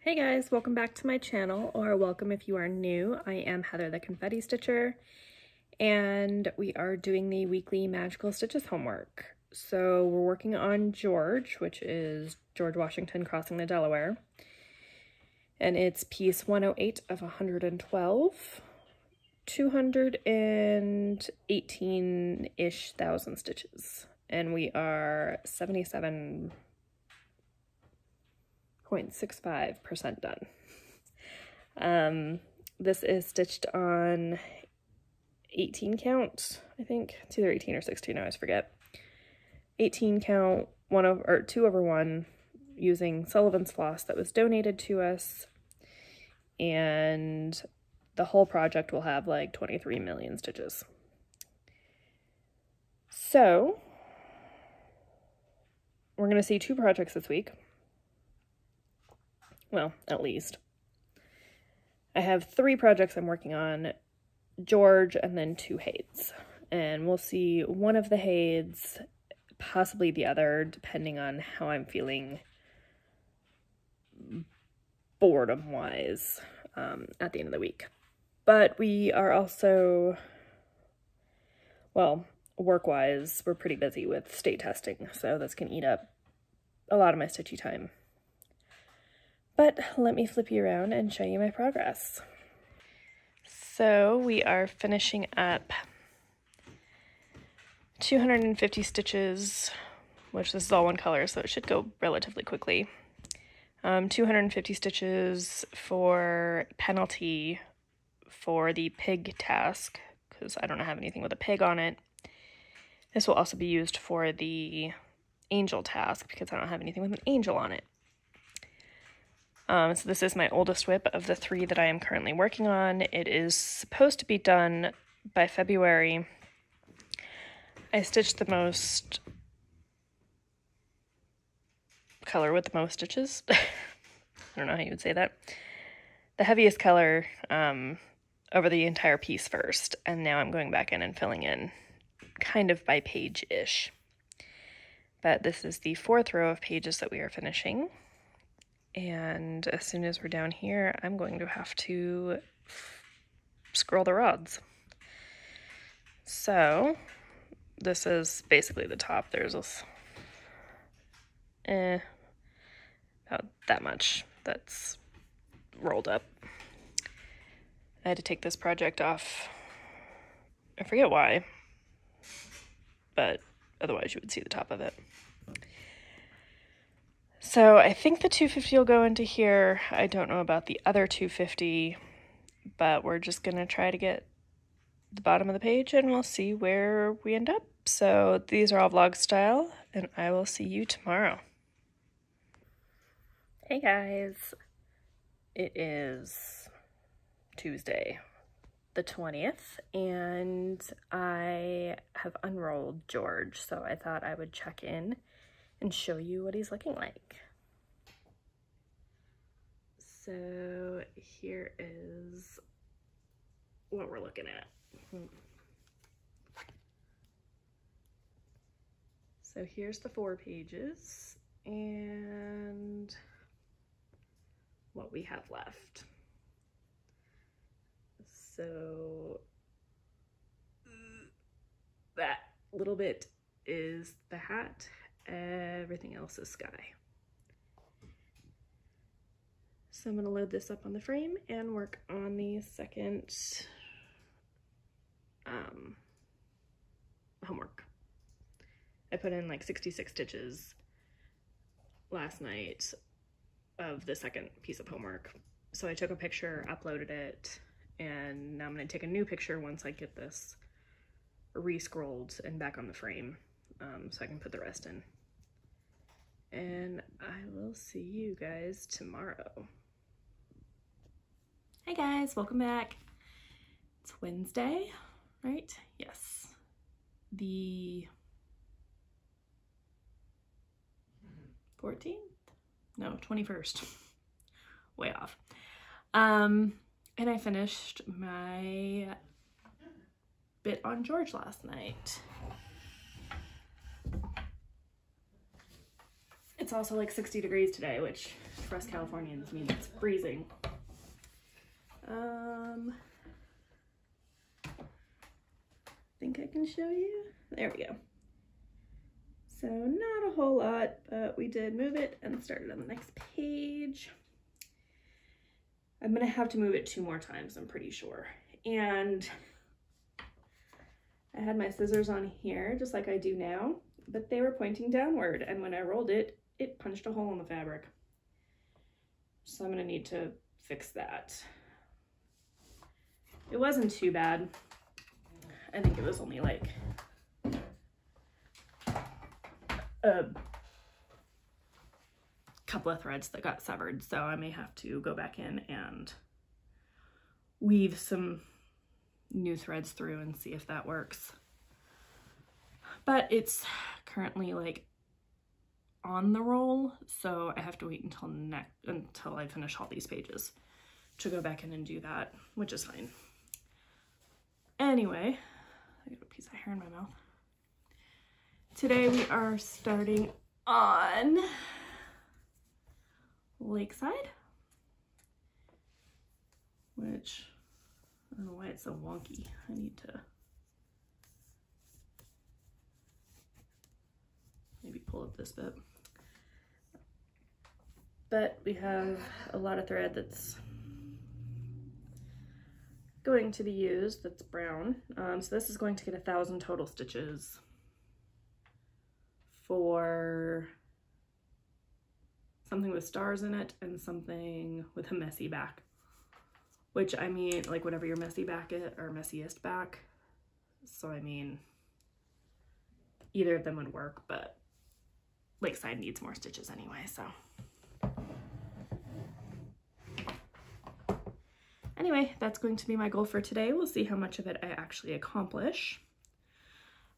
Hey guys, welcome back to my channel, or welcome if you are new. I am Heather the Confetti Stitcher, and we are doing the weekly Magical Stitches homework. So we're working on George, which is George Washington crossing the Delaware, and it's piece 108 of 112, 218-ish thousand stitches, and we are 77.65% done. This is stitched on 18 count, I think. It's either 18 or 16, I always forget. 18 count, 2/1 using Sullivan's floss that was donated to us, and the whole project will have like 23 million stitches. So we're going to see 2 projects this week. Well, at least. I have 3 projects I'm working on, George and then 2 Hades. And we'll see one of the Hades, possibly the other, depending on how I'm feeling boredom-wise at the end of the week. But we are also, well, work-wise, we're pretty busy with state testing, so this can eat up a lot of my stitchy time. But let me flip you around and show you my progress. So we are finishing up 250 stitches, which this is all one color, so it should go relatively quickly. 250 stitches for penalty for the pig task, because I don't have anything with a pig on it. This will also be used for the angel task, because I don't have anything with an angel on it. So this is my oldest whip of the 3 that I am currently working on. It is supposed to be done by February. I stitched the most color with the most stitches. I don't know how you would say that. The heaviest color over the entire piece first, and now I'm going back in and filling in kind of by page-ish. But this is the 4th row of pages that we are finishing. And as soon as we're down here, I'm going to have to scroll the rods. So this is basically the top. There's this, about that much that's rolled up. I had to take this project off. I forget why, but otherwise you would see the top of it. So I think the 250 will go into here. I don't know about the other 250, but we're just going to try to get the bottom of the page and we'll see where we end up. So these are all vlog style, and I will see you tomorrow. Hey guys, it is Tuesday the 20th, and I have unrolled George, so I thought I would check in and show you what he's looking like. So here is what we're looking at. So here's the 4 pages and what we have left. So that little bit is the hat. Everything else is sky. So I'm going to load this up on the frame and work on the second homework. I put in like 66 stitches last night of the second piece of homework. So I took a picture, uploaded it, and now I'm going to take a new picture once I get this re-scrolled and back on the frame, so I can put the rest in. And I will see you guys tomorrow. Hey guys, welcome back. It's Wednesday, right? Yes. The 14th? No, 21st. Way off. And I finished my bit on George last night. it's also like 60 degrees today, which for us Californians means it's freezing. I think I can show you. There we go. So not a whole lot, but we did move it and started on the next page. I'm gonna have to move it 2 more times, I'm pretty sure. And I had my scissors on here, just like I do now, but they were pointing downward, and when I rolled it, it punched a hole in the fabric. So I'm gonna need to fix that. It wasn't too bad. I think it was only like a couple of threads that got severed, so I may have to go back in and weave some new threads through and see if that works. But it's currently like on the roll, so I have to wait until I finish all these pages to go back in and do that, which is fine. Anyway, I got a piece of hair in my mouth. Today we are starting on Lakeside, which I don't know why it's so wonky. I need to maybe pull up this bit. But we have a lot of thread that's going to be used, that's brown. So this is going to get 1,000 total stitches for something with stars in it and something with a messy back. Which, I mean, like whatever your messy back is, or messiest back. So I mean, either of them would work, but Lakeside needs more stitches anyway, so. Anyway, that's going to be my goal for today. We'll see how much of it I actually accomplish.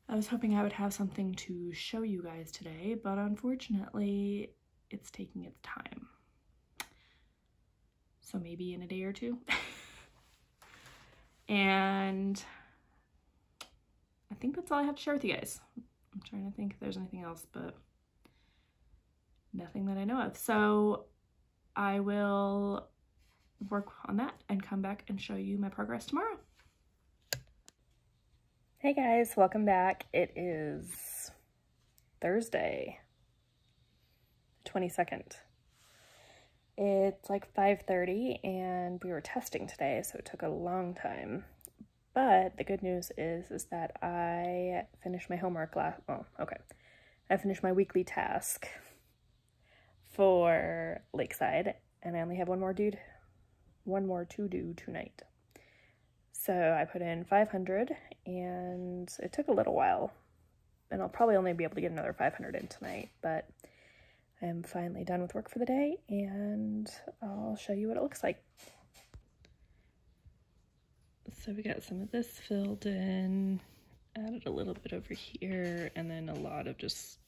I was hoping I would have something to show you guys today, but unfortunately, it's taking its time. So maybe in a day or 2. And I think that's all I have to share with you guys. I'm trying to think if there's anything else, but nothing that I know of. So I will work on that and come back and show you my progress tomorrow. Hey guys, welcome back. It is Thursday, 22nd. It's like 5:30 and we were testing today, so it took a long time. But the good news is that I finished my homework I finished my weekly task for Lakeside, and I only have one more to do tonight. So I put in 500 and it took a little while, and I'll probably only be able to get another 500 in tonight, but I'm finally done with work for the day and I'll show you what it looks like. So we got some of this filled in, added a little bit over here, and then a lot of just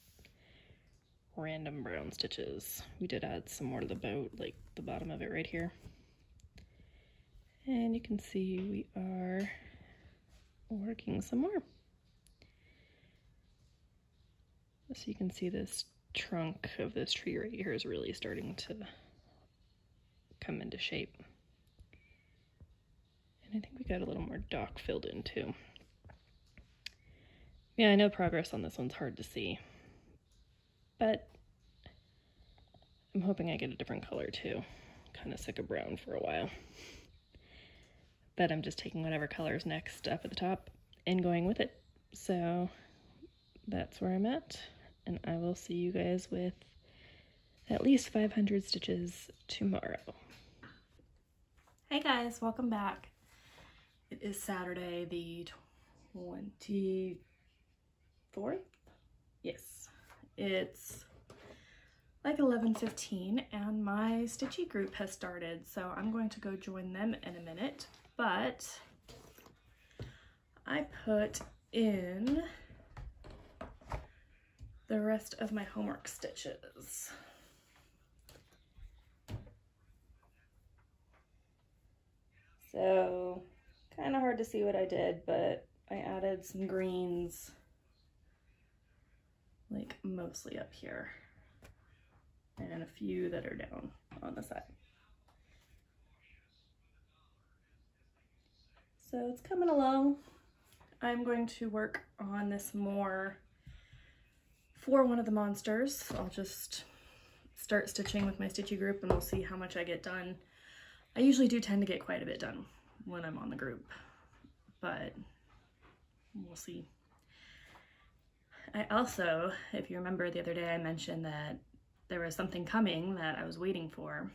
random brown stitches. We did add some more to the boat, like the bottom of it right here. And you can see we are working some more. So you can see this trunk of this tree right here is really starting to come into shape. And I think we got a little more dock filled in too. Yeah, I know progress on this one's hard to see, but I'm hoping I get a different color too. Kind of sick of brown for a while. But I'm just taking whatever color's next up at the top and going with it. So that's where I'm at, and I will see you guys with at least 500 stitches tomorrow. Hey guys, welcome back. It is Saturday the 24th? Yes. It's like 11:15 and my stitchy group has started, so I'm going to go join them in a minute, but I put in the rest of my homework stitches. So kind of hard to see what I did, but I added some greens, like mostly up here. and a few that are down on the side. So it's coming along. I'm going to work on this more for one of the monsters. I'll just start stitching with my stitchy group and we'll see how much I get done. I usually do tend to get quite a bit done when I'm on the group, but we'll see. I also, if you remember the other day, I mentioned that there was something coming that I was waiting for.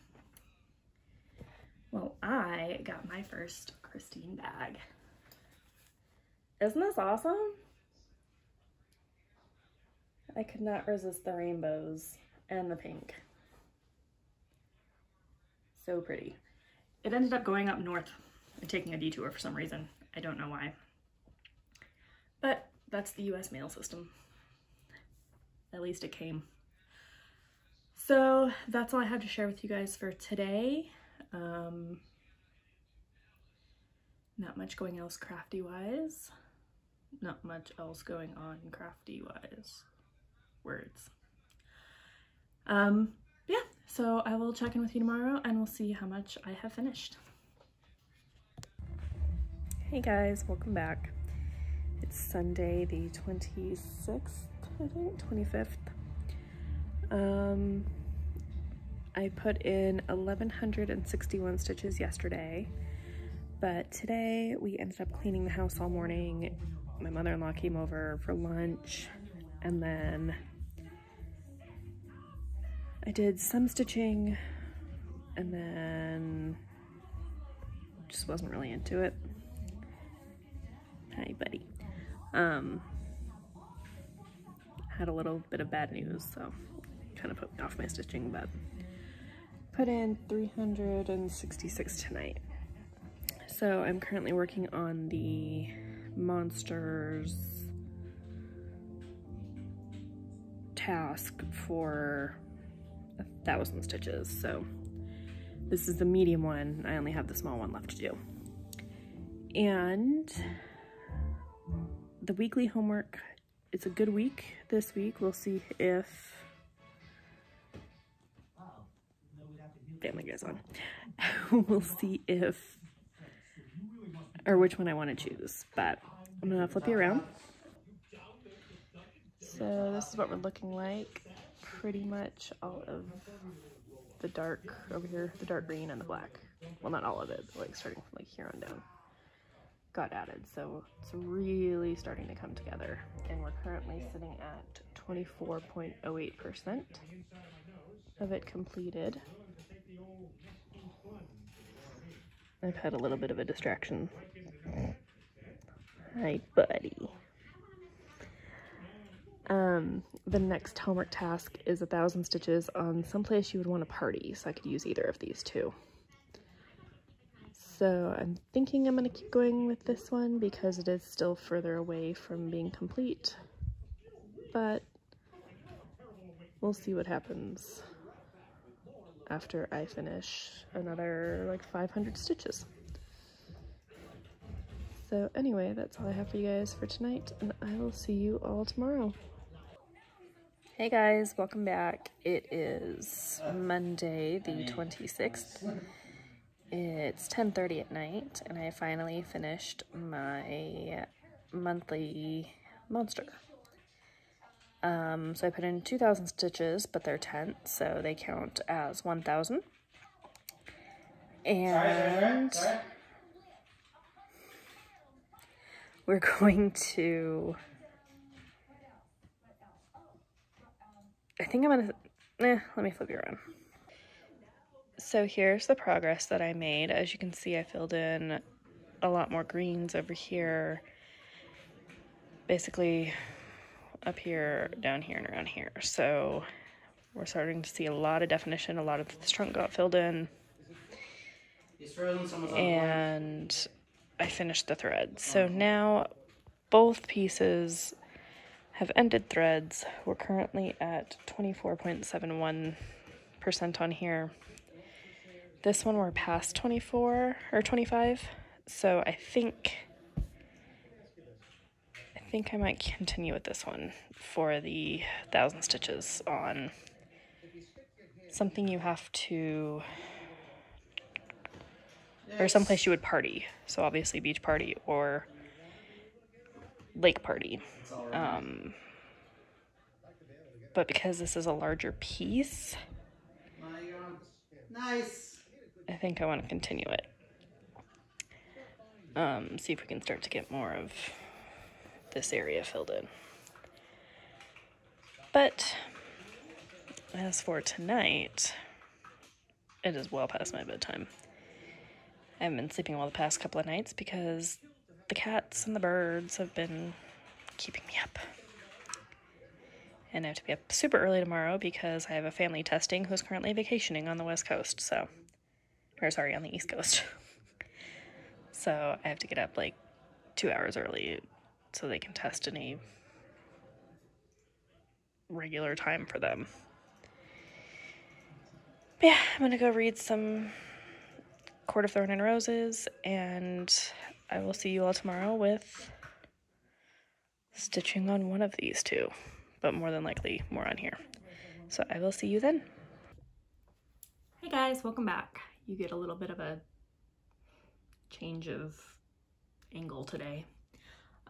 Well, I got my first Christine bag. Isn't this awesome? I could not resist the rainbows and the pink. So pretty. It ended up going up north and taking a detour for some reason. I don't know why. But that's the US mail system. At least it came. So that's all I have to share with you guys for today. Not much going else crafty wise. Not much else going on crafty wise. Words. Yeah, so I will check in with you tomorrow and we'll see how much I have finished. Hey guys, welcome back. It's Sunday the 26th, I think, 25th. I put in 1,161 stitches yesterday, but today we ended up cleaning the house all morning. My mother-in-law came over for lunch, and then I did some stitching, and then just wasn't really into it. Hi, buddy. Had a little bit of bad news, so kind of put me off my stitching, but put in 366 tonight. So I'm currently working on the monsters task for 1,000 stitches. So this is the medium one. I only have the small one left to do. And the weekly homework, it's a good week this week. We'll see if Family Guy's on. We'll see if, or which one I want to choose, but I'm gonna flip you around. So this is what we're looking like. Pretty much all of the dark over here, the dark green and the black. Well, not all of it, but like starting from like here on down got added. So it's really starting to come together. And we're currently sitting at 24.08% of it completed. I've had a little bit of a distraction. Hi, buddy. The next homework task is 1,000 stitches on someplace you would want a party, so I could use either of these two. So I'm thinking I'm going to keep going with this one because it is still further away from being complete, but we'll see what happens after I finish another like 500 stitches. So anyway, that's all I have for you guys for tonight, and I will see you all tomorrow. Hey guys, welcome back. It is Monday the 26th. It's 10:30 at night, and I finally finished my monthly monster. So I put in 2,000 stitches, but they're tenths, so they count as 1,000. And we're going to, I think I'm gonna, let me flip you around. So here's the progress that I made. As you can see, I filled in a lot more greens over here, basically up here, down here, and around here. So we're starting to see a lot of definition. A lot of this trunk got filled in, and I finished the threads. So now both pieces have ended threads. We're currently at 24.71% on here. This one we're past 24 or 25, so I think I might continue with this one for the 1,000 stitches on something you have to, or someplace you would party. So obviously beach party or lake party. But because this is a larger piece, nice. I think I want to continue it. See if we can start to get more of this area filled in. But as for tonight, it is well past my bedtime. I haven't been sleeping well the past couple of nights because the cats and the birds have been keeping me up. And I have to be up super early tomorrow because I have a family testing who's currently vacationing on the West Coast, so, or sorry, on the East Coast. So I have to get up like 2 hours early so they can test in a regular time for them. But yeah, I'm gonna go read some Court of Thorn and Roses, and I will see you all tomorrow with stitching on one of these two, but more than likely more on here. So I will see you then. Hey guys, welcome back. You get a little bit of a change of angle today.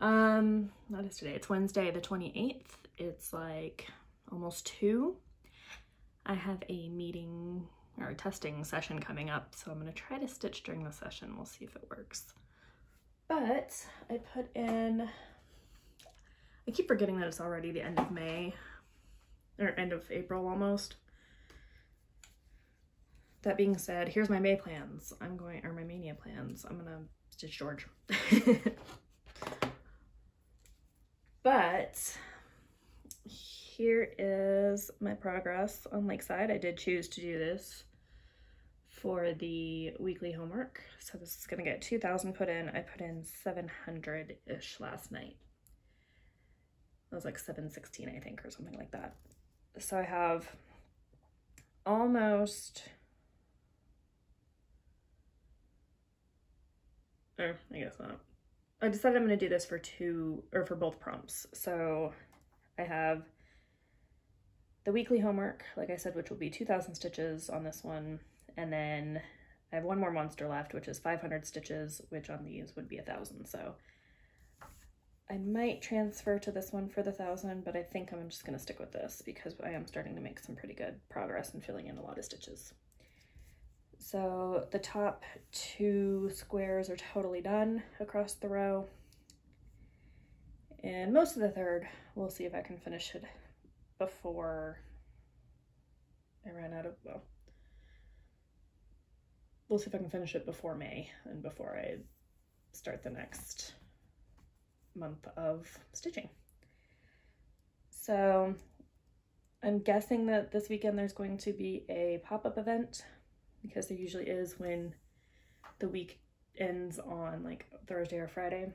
Not as today, it's Wednesday the 28th. It's like almost 2. I have a meeting or a testing session coming up, so I'm gonna try to stitch during the session. We'll see if it works. But I put in, I keep forgetting that it's already the end of May, or end of April almost. That being said, here's my May plans. Or my Maynia plans. I'm gonna stitch George. But here is my progress on Lakeside. I did choose to do this for the weekly homework. So this is gonna get 2,000 put in. I put in 700-ish last night. It was like 716, I think, or something like that. So I have almost, or I guess not. I decided I'm gonna do this for both prompts. So I have the weekly homework, like I said, which will be 2,000 stitches on this one. And then I have one more monster left, which is 500 stitches, which on these would be 1,000. So I might transfer to this one for the 1,000, but I think I'm just gonna stick with this because I am starting to make some pretty good progress in filling in a lot of stitches. So the top 2 squares are totally done across the row. And most of the third, we'll see if I can finish it before I run out of, well, we'll see if I can finish it before May and before I start the next month of stitching. So I'm guessing that this weekend there's going to be a pop-up event, because there usually is when the week ends on like Thursday or Friday.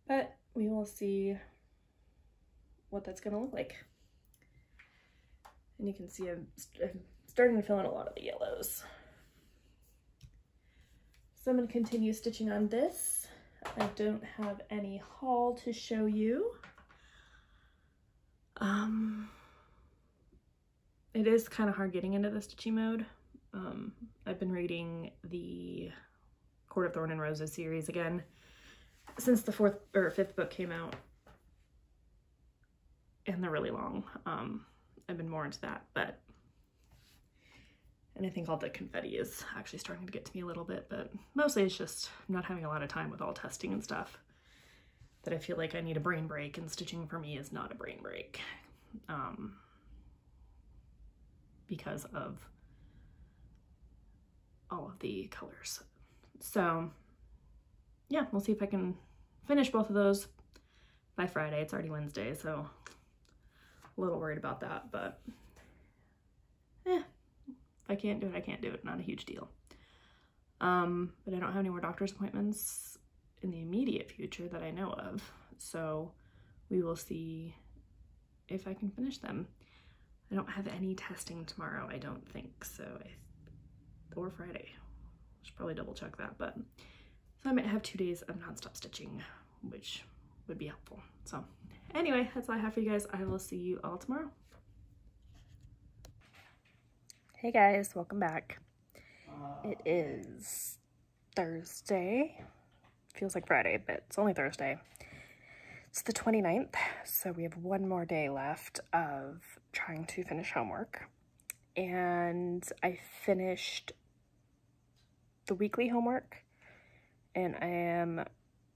But we will see what that's gonna look like. And you can see I'm starting to fill in a lot of the yellows. So I'm gonna continue stitching on this. I don't have any haul to show you. It is kind of hard getting into the stitching mode. I've been reading the Court of Thorn and Roses series again since the 4th or 5th book came out, and they're really long. I've been more into that, and I think all the confetti is actually starting to get to me a little bit, but mostly it's just not having a lot of time with all testing and stuff that I feel like I need a brain break, and stitching for me is not a brain break. Because of all of the colors. So yeah, we'll see if I can finish both of those by Friday. It's already Wednesday, so a little worried about that, but if I can't do it, I can't do it. Not a huge deal. But I don't have any more doctor's appointments in the immediate future that I know of, so we will see if I can finish them. I don't have any testing tomorrow, I don't think, so or Friday. I should probably double check that, but so I might have 2 days of nonstop stitching, which would be helpful. So anyway, that's all I have for you guys. I will see you all tomorrow. Hey guys, welcome back. It is Thursday. Feels like Friday, but it's only Thursday. It's the 29th, so we have one more day left of trying to finish homework. And I finished the weekly homework, and I am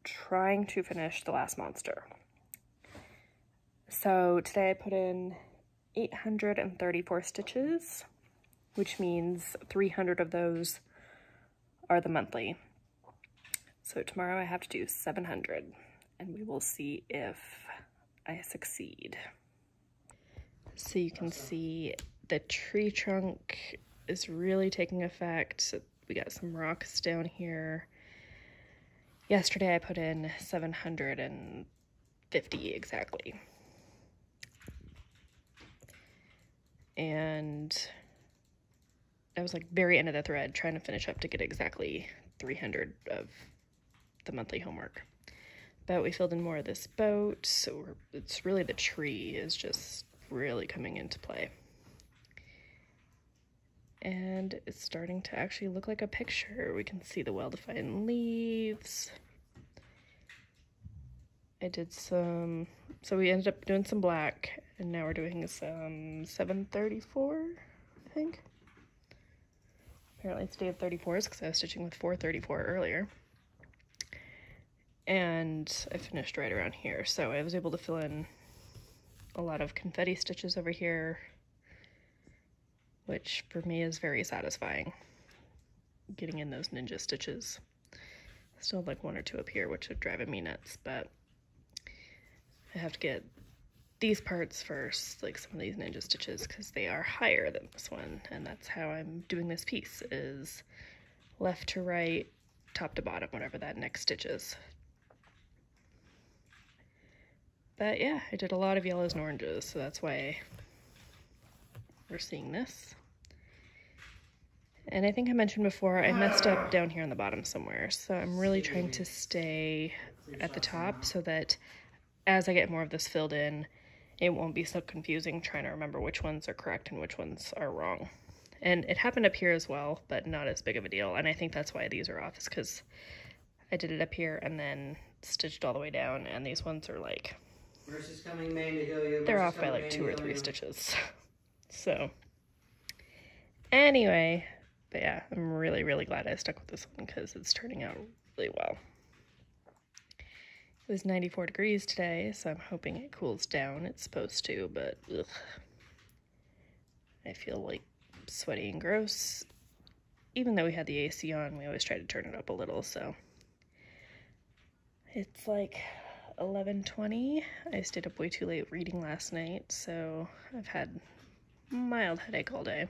trying to finish the last monster. So today I put in 834 stitches, which means 300 of those are the monthly. So tomorrow I have to do 700, and we will see if I succeed. So you can see the tree trunk is really taking effect. We got some rocks down here. Yesterday I put in 750 exactly. And I was like very end of the thread trying to finish up to get exactly 300 of the monthly homework. But we filled in more of this boat, so it's really the tree is just really coming into play. And it's starting to actually look like a picture. We can see the well-defined leaves. I did some, so we ended up doing some black, and now we're doing some 734, I think. Apparently it's day of 34s because I was stitching with 434 earlier. And I finished right around here, so I was able to fill in a lot of confetti stitches over here, which for me is very satisfying, getting in those ninja stitches. Still have like one or two up here, which are driving me nuts, but I have to get these parts first, like some of these ninja stitches, because they are higher than this one, and that's how I'm doing this piece, is left to right, top to bottom, whatever that next stitch is. But yeah, I did a lot of yellows and oranges, so that's why we're seeing this. And I think I mentioned before, I messed up down here on the bottom somewhere, so I'm really trying to stay at the top so that as I get more of this filled in, it won't be so confusing trying to remember which ones are correct and which ones are wrong. And it happened up here as well, but not as big of a deal, and I think that's why these are off, is because I did it up here and then stitched all the way down, and these ones are like, they're off by like 2 or 3 stitches. So anyway, but yeah, I'm really, really glad I stuck with this one because it's turning out really well. It was 94 degrees today, so I'm hoping it cools down. It's supposed to, but ugh. I feel like sweaty and gross. Even though we had the AC on, we always try to turn it up a little, so. It's like 11:20. I stayed up way too late reading last night, so I've had a mild headache all day.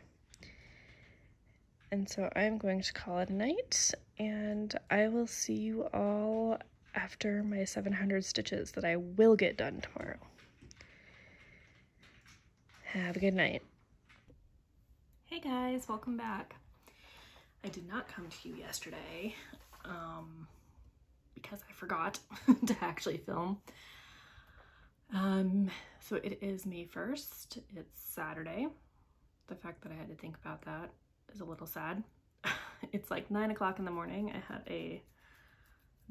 And so I'm going to call it a night, and I will see you all after my 700 stitches that I will get done tomorrow. Have a good night. Hey guys, welcome back. I did not come to you yesterday because I forgot to actually film. So it is May 1st. It's Saturday. The fact that I had to think about that is a little sad. It's like 9 o'clock in the morning. I had a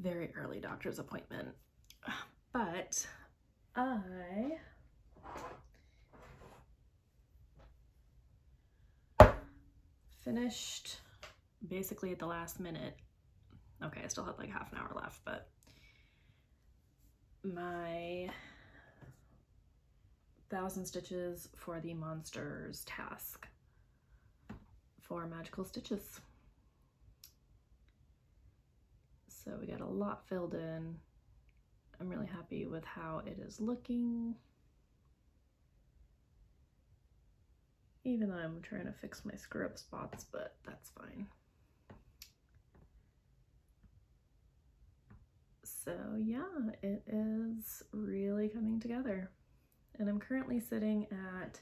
very early doctor's appointment, but I finished basically at the last minute. Okay, I still had like half an hour left, but my 1,000 stitches for the monsters task for magical stitches. So we got a lot filled in. I'm really happy with how it is looking. Even though I'm trying to fix my screw up spots, but that's fine. So yeah, it is really coming together. And I'm currently sitting at,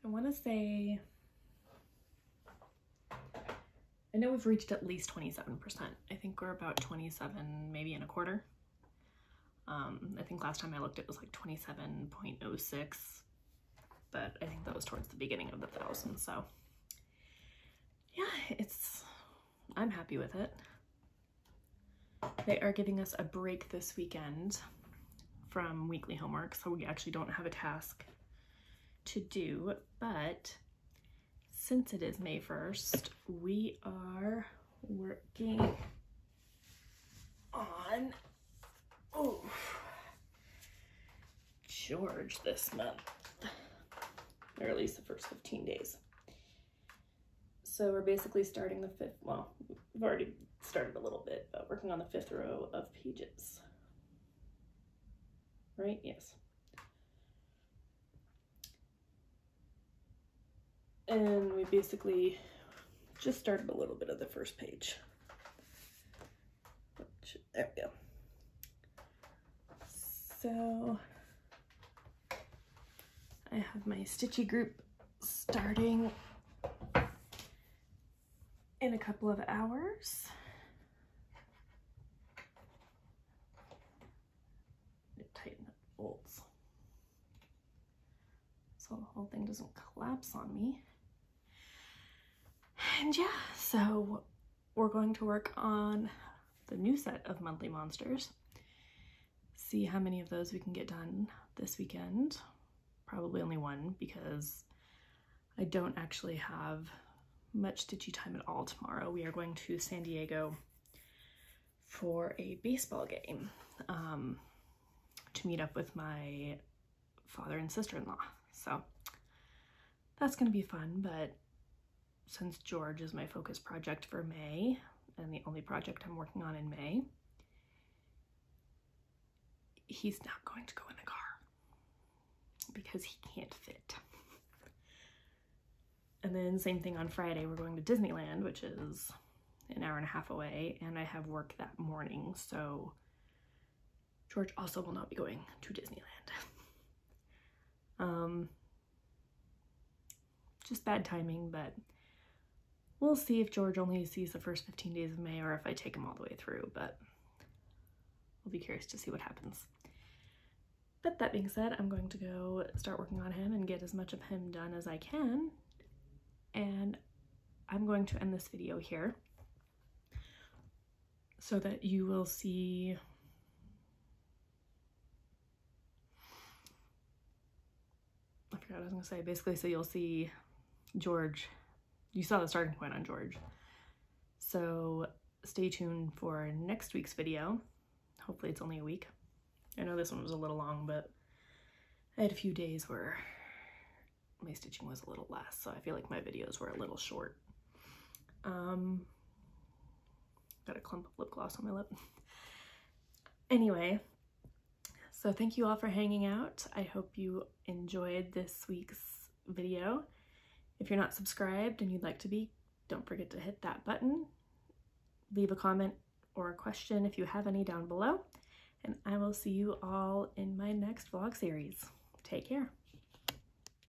I want to say, I know we've reached at least 27%. I think we're about 27, maybe and a quarter. I think last time I looked it was like 27.06. but I think that was towards the beginning of the 1,000. So yeah, I'm happy with it. They are giving us a break this weekend from weekly homework, so we actually don't have a task to do, but since it is May 1st, we are working on George this month, or at least the first 15 days. So we're basically starting the 5th, well, we've already started a little bit, but working on the 5th row of pages. Right? Yes. And we basically just started a little bit of the first page. There we go. So I have my stitchy group starting in a couple of hours. Tighten up bolts so the whole thing doesn't collapse on me. And yeah, so we're going to work on the new set of monthly monsters, see how many of those we can get done this weekend. Probably only one, because I don't actually have much stitchy time at all tomorrow. We are going to San Diego for a baseball game to meet up with my father and sister-in-law. So that's going to be fun, but since George is my focus project for May, and the only project I'm working on in May, he's not going to go in the car because he can't fit. And then same thing on Friday, we're going to Disneyland, which is an hour and a half away, and I have work that morning, so George also will not be going to Disneyland. Just bad timing, but we'll see if George only sees the first 15 days of May or if I take him all the way through, but we'll be curious to see what happens. But that being said, I'm going to go start working on him and get as much of him done as I can, and I'm going to end this video here so that you will see I forgot what I was going to say. Basically, so you'll see George. You saw the starting point on George. So stay tuned for next week's video. Hopefully it's only a week. I know this one was a little long, but I had a few days where my stitching was a little less, so I feel like my videos were a little short. Got a clump of lip gloss on my lip. Anyway, so thank you all for hanging out. I hope you enjoyed this week's video. If you're not subscribed and you'd like to be, don't forget to hit that button. Leave a comment or a question if you have any down below, and I will see you all in my next vlog series. Take care.